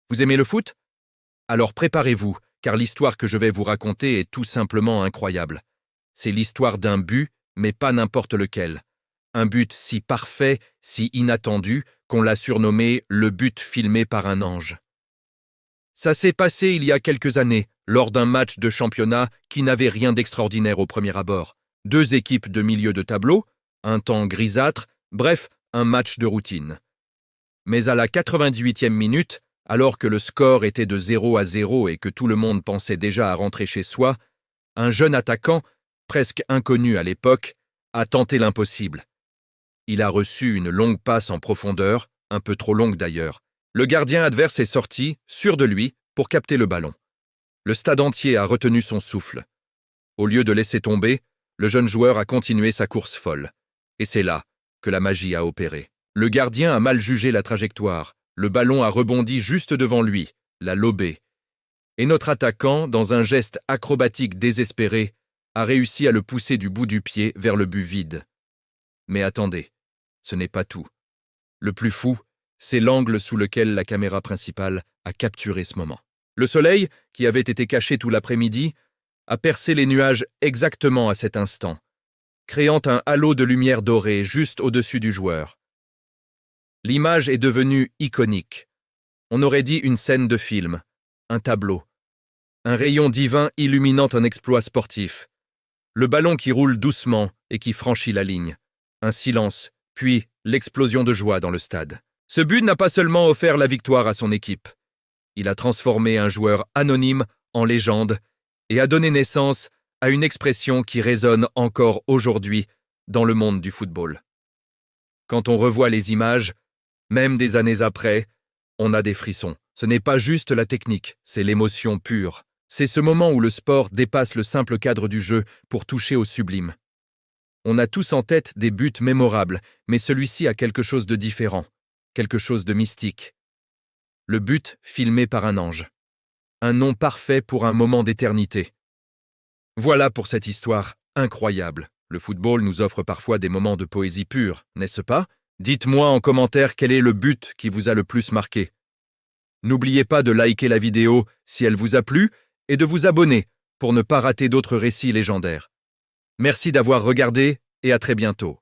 Vous aimez le foot? Alors préparez-vous, car l'histoire que je vais vous raconter est tout simplement incroyable. C'est l'histoire d'un but, mais pas n'importe lequel. Un but si parfait, si inattendu, qu'on l'a surnommé le but filmé par un ange. Ça s'est passé il y a quelques années, lors d'un match de championnat qui n'avait rien d'extraordinaire au premier abord. Deux équipes de milieu de tableau, un temps grisâtre, bref, un match de routine. Mais à la 98e minute, alors que le score était de 0-0 et que tout le monde pensait déjà à rentrer chez soi, un jeune attaquant, presque inconnu à l'époque, a tenté l'impossible. Il a reçu une longue passe en profondeur, un peu trop longue d'ailleurs. Le gardien adverse est sorti, sûr de lui, pour capter le ballon. Le stade entier a retenu son souffle. Au lieu de laisser tomber, le jeune joueur a continué sa course folle. Et c'est là que la magie a opéré. Le gardien a mal jugé la trajectoire. Le ballon a rebondi juste devant lui, l'a lobé. Et notre attaquant, dans un geste acrobatique désespéré, a réussi à le pousser du bout du pied vers le but vide. Mais attendez, ce n'est pas tout. Le plus fou, c'est l'angle sous lequel la caméra principale a capturé ce moment. Le soleil, qui avait été caché tout l'après-midi, a percé les nuages exactement à cet instant, créant un halo de lumière dorée juste au-dessus du joueur. L'image est devenue iconique. On aurait dit une scène de film, un tableau, un rayon divin illuminant un exploit sportif, le ballon qui roule doucement et qui franchit la ligne, un silence, puis l'explosion de joie dans le stade. Ce but n'a pas seulement offert la victoire à son équipe, il a transformé un joueur anonyme en légende et a donné naissance à une expression qui résonne encore aujourd'hui dans le monde du football. Quand on revoit les images, même des années après, on a des frissons. Ce n'est pas juste la technique, c'est l'émotion pure. C'est ce moment où le sport dépasse le simple cadre du jeu pour toucher au sublime. On a tous en tête des buts mémorables, mais celui-ci a quelque chose de différent, quelque chose de mystique. Le but filmé par un ange. Un nom parfait pour un moment d'éternité. Voilà pour cette histoire incroyable. Le football nous offre parfois des moments de poésie pure, n'est-ce pas? Dites-moi en commentaire quel est le but qui vous a le plus marqué. N'oubliez pas de liker la vidéo si elle vous a plu et de vous abonner pour ne pas rater d'autres récits légendaires. Merci d'avoir regardé et à très bientôt.